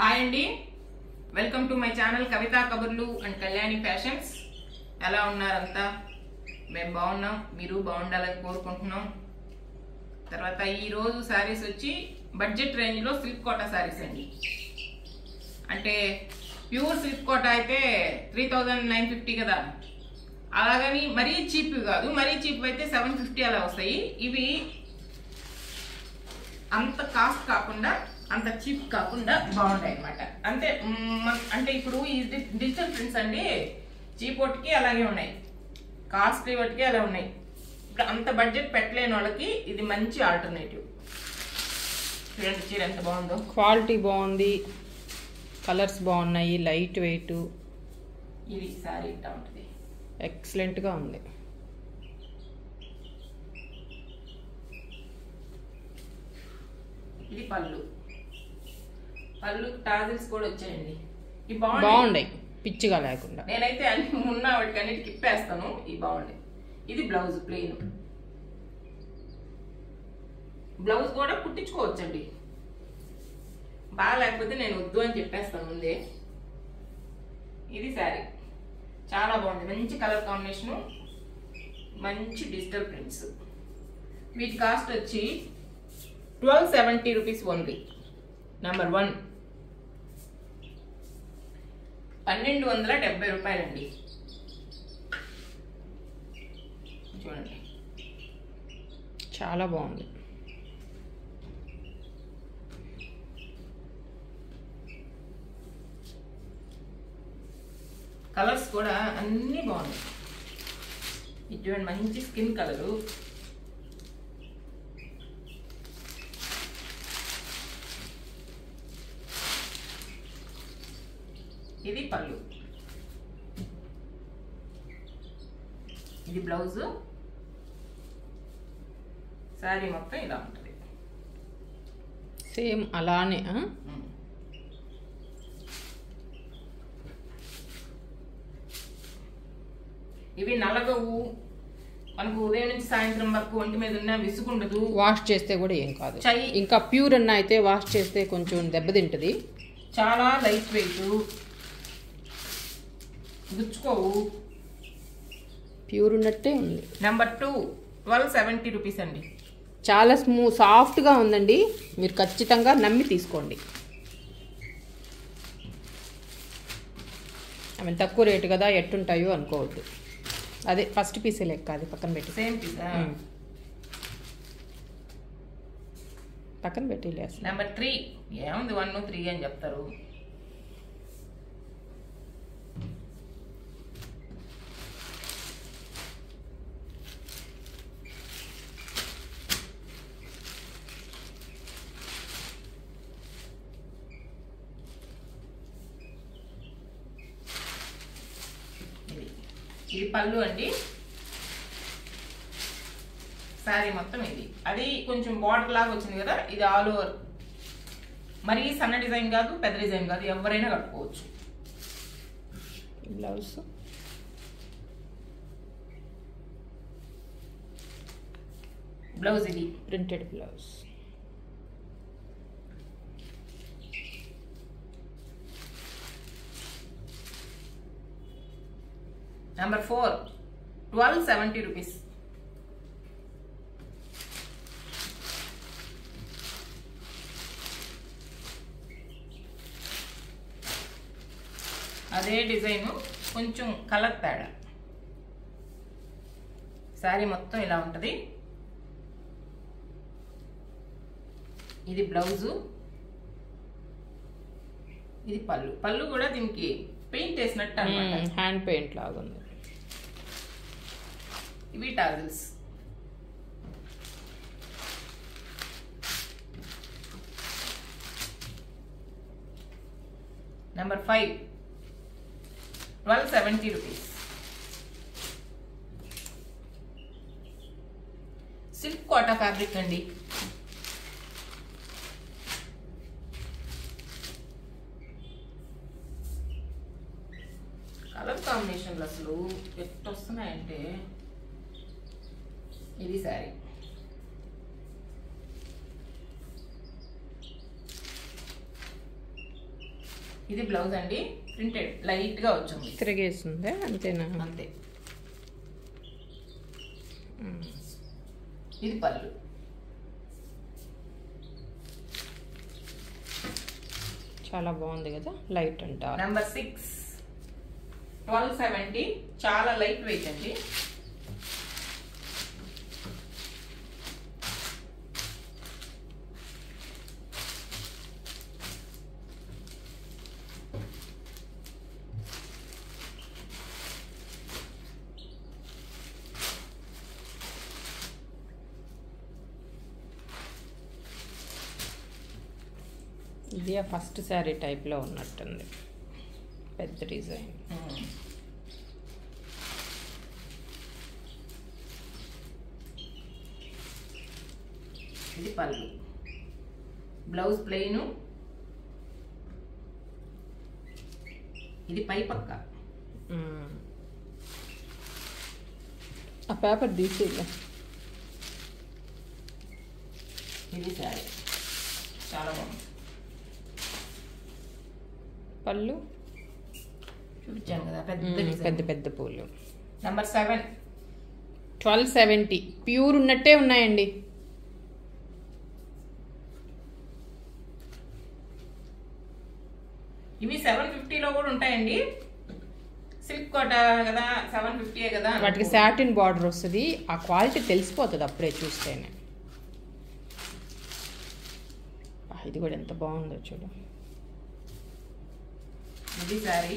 Hi అండి, welcome to my channel కవితా కబుర్లు and Kalyani fashions. ఎలా ఉన్నారంతా? మేము బాగున్నాం, మీరు బాగుండాలని కోరుకుంటున్నాం. తర్వాత ఈరోజు శారీస్ వచ్చి బడ్జెట్ రేంజ్లో సిల్క్ కోటా శారీస్ అండి. అంటే ప్యూర్ సిల్క్ కోటా అయితే 3950 కదా, అలాగని మరీ చీప్ కాదు, మరీ చీప్ అయితే 750 అలా వస్తాయి. ఇవి అంత కాస్ట్ కాకుండా అంత చీప్ కాకుండా బాగుంటాయి అన్నమాట. అంటే ఇప్పుడు ఈ డిజిటల్ ప్రింట్స్ అండి, చీప్ వాటికి అలాగే ఉన్నాయి, కాస్ట్లీ వాటికి అలా ఉన్నాయి. ఇప్పుడు అంత బడ్జెట్ పెట్టలేని వాళ్ళకి ఇది మంచి ఆల్టర్నేటివ్. చూడండి చీర ఎంత బాగుందో, క్వాలిటీ బాగుంది, కలర్స్ బాగున్నాయి, లైట్ వెయిట్. ఇది శారీ ఇట్లా ఉంటుంది, ఎక్సలెంట్గా ఉంది. ఇది పళ్ళు టాజిల్స్ కూడా వచ్చాయండి. ఇవి బాగున్నాయి, పిచ్చిగా లేకుండా. నేనైతే అన్ని ఉన్న వాటికి అన్నిటికి ఇప్పేస్తాను. ఇవి బాగుండే. ఇది బ్లౌజ్ ప్లెయిన్, బ్లౌజ్ కూడా కుట్టించుకోవచ్చండి. బాగా లేకపోతే నేను వద్దు అని చెప్పేస్తాను ముందే. ఇది శారీ చాలా బాగుంది, మంచి కలర్ కాంబినేషను, మంచి డిజిటల్ ప్రింట్స్. వీటి కాస్ట్ వచ్చి 1270 రూపీస్ ఓన్లీ. నెంబర్ 1 1270 రూపాయలండి. చూడండి చాలా బాగుంది. కలర్స్ కూడా అన్నీ బాగున్నాయి. ఇది చూడండి, మంచి స్కిన్ కలరు. ఇది పళ్ళు, ఇది బ్లౌజ్. శారీ మొత్తం ఇలా ఉంటుంది, సేమ్ అలానే. ఇవి నలగవు, మనకు ఉదయం నుంచి సాయంత్రం వరకు ఒంటి మీద ఉన్న విసుగుండదు. వాష్ చేస్తే కూడా ఏం కాదు. ఇంకా ప్యూర్ అన్న అయితే వాష్ చేస్తే కొంచెం దెబ్బతింటది. చాలా లైట్ వెయిట్, గుచ్చుకోవు, ప్యూర్ ఉన్నట్టే ఉంది. నెంబర్ 2 1270 రూపీస్ అండి. చాలా సాఫ్ట్గా ఉందండి, మీరు ఖచ్చితంగా నమ్మి తీసుకోండి. ఆమె తక్కువ రేటు కదా ఎట్టుంటాయో అనుకోవద్దు. అదే ఫస్ట్ పీసే లెక్క, అది పక్కన పెట్టి సేమ్ పీస్ పక్కన పెట్టి. నెంబర్ 3 ఏముంది, 1 3 అని చెప్తారు. ఇది పళ్ళు అండి, శారీ మొత్తం ఇది. అది కొంచెం బార్డర్ లాగా వచ్చింది కదా, ఇది ఆల్ ఓవర్. మరీ సన్న డిజైన్ కాదు, పెద్ద డిజైన్ కాదు, ఎవరైనా కట్టుకోవచ్చు. బ్లౌజ్ బ్లౌజ్ ఇది ప్రింటెడ్ బ్లౌజ్. Number 4 1270 rupees. అదే డిజైను, కొంచెం కలర్ తేడా. శారీ మొత్తం ఇలా ఉంటుంది. ఇది బ్లౌజు, ఇది పళ్ళు. పళ్ళు కూడా దీనికి పెయింట్ వేసినట్టు అన్నమాట, హ్యాండ్ పెయింట్ లాగా ఉంది. ఇవి tassels. Number 5 1270 rupees. Silk Kota fabric అండి. కలర్ కాంబినేషన్లు అసలు ఎట్టొస్తున్నాయంటే, ఇది శారీ. ఇది బ్లౌజ్ అండి, ప్రింటెడ్ లైట్గా వచ్చింది, తిరిగేసిందే అంతేనా? అంతే. ఇది పళ్ళు. చాలా బాగుంది కదా, లైట్ అంట. నెంబర్ 6 1270, చాలా లైట్ వెయిట్ అండి. ఇది ఆ ఫస్ట్ శారీ టైప్లో ఉన్నట్టుంది, పెద్ద డిజైన్. ఇది పళ్ళు, బ్లౌజ్ ప్లెయిన్, ఇది పై పక్క. ఆ పేపర్ తీసి ఇది శారీ చాలా బాగుంది. పళ్ళు చూపించాను కదా, పెద్ద పెద్ద పూలు. నెంబర్ 7 1270, ప్యూర్ ఉన్నట్టే ఉన్నాయండి. ఇవి 750లో కూడా ఉంటాయండి. సిల్క్ కోట కదా, 750 కదా. వాటికి సాటిన్ బార్డర్ వస్తుంది, ఆ క్వాలిటీ తెలిసిపోతుంది అప్పుడే చూస్తేనే. ఇది కూడా ఎంత బాగుందో చూడు. ఇది శారీ,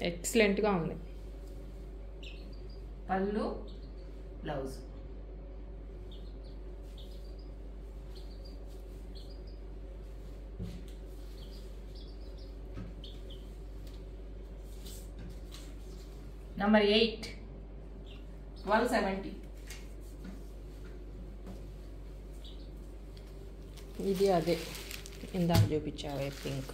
ఎక్సలెంట్గా ఉంది. పళ్ళు, బ్లౌజ్. నెంబర్ 8 1270. ఇది అదే ఇందాక చూపించావే పింక్.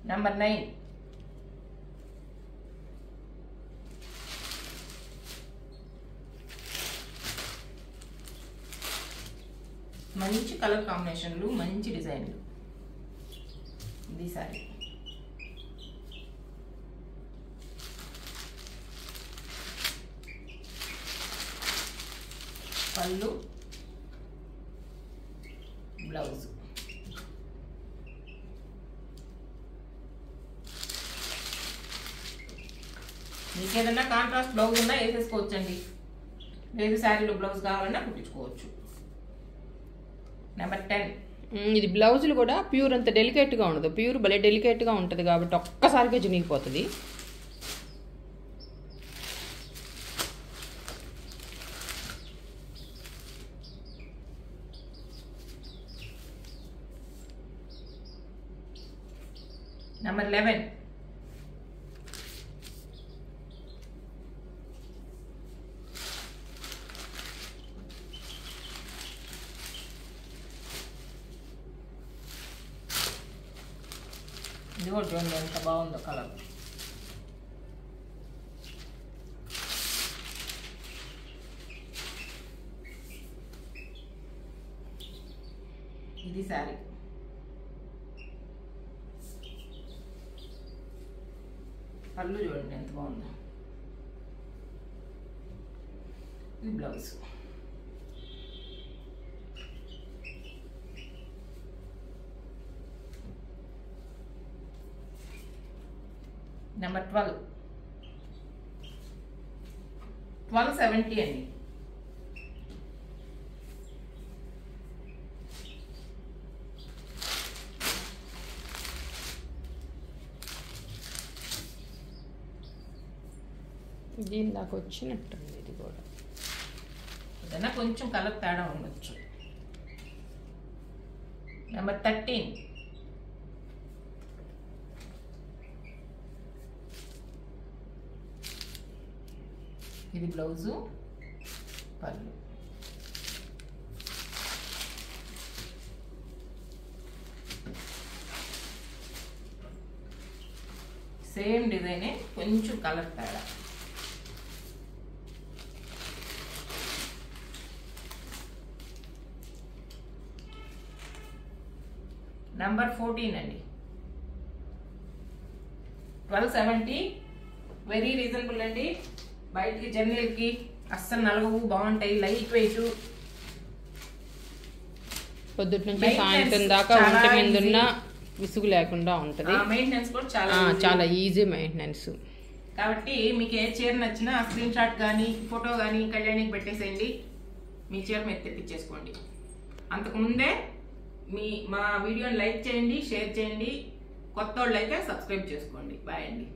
నెంబర్ 9 మంచి కలర్ కాంబినేషన్లు, మంచి డిజైన్లు. ఇది సారీ, పళ్ళు, బ్లౌజ్. మీకు ఏదన్నా కాంట్రాస్ట్ బ్లౌజ్ ఉన్నా వేసేసుకోవచ్చండి, లేదు శారీలో బ్లౌజ్ కావాలన్నా కుట్టించుకోవచ్చు. నెంబర్ 10 ఇది బ్లౌజులు కూడా ప్యూర్ అంత డెలికేట్గా ఉండదు, ప్యూర్ భలే డెలికేట్గా ఉంటుంది కాబట్టి ఒక్కసారిగా చినిగిపోతుంది. నెంబర్ 11 ఇది కూడా చూడండి ఎంత బాగుందో కలర్. ఇది శారీ, పళ్ళు చూడండి ఎంత బాగుందో. ఇది బ్లౌజ్. నెంబర్ 1270 అండి. దీని దాకా వచ్చినట్టుంది ఇది కూడా, ఏదైనా కొంచెం కలర్ తేడా ఉండొచ్చు. నెంబర్ 13 ఇది బ్లౌజు, పళ్ళు. సేమ్ డిజైనే, కొంచెం కలర్ తేడా. నంబర్ 14 అండి. 1270. వెరీ రీజనబుల్ అండి. బయటికి జర్నీలకి అస్సలు నలగవు, బాగుంటాయి, లైట్ వెయిట్. పొద్దుటి నుంచి సాయంత్రం దాకా ఒంటి మీద ఉన్న విసుగు లేకుండా ఉంటుంది. మెయింటెనెన్స్ కూడా చాలా ఈజీ మెయింటెనెన్స్. కాబట్టి మీకు ఏ చీర నచ్చినా స్క్రీన్ షాట్ కానీ ఫోటో కానీ కళ్యాణికి పెట్టేసేయండి, మీ చీర మీరు తెప్పించేసుకోండి. అంతకుముందే మా వీడియోని లైక్ చేయండి, షేర్ చేయండి, కొత్త వాళ్ళు అయితే సబ్స్క్రైబ్ చేసుకోండి. బాయ్ అండి.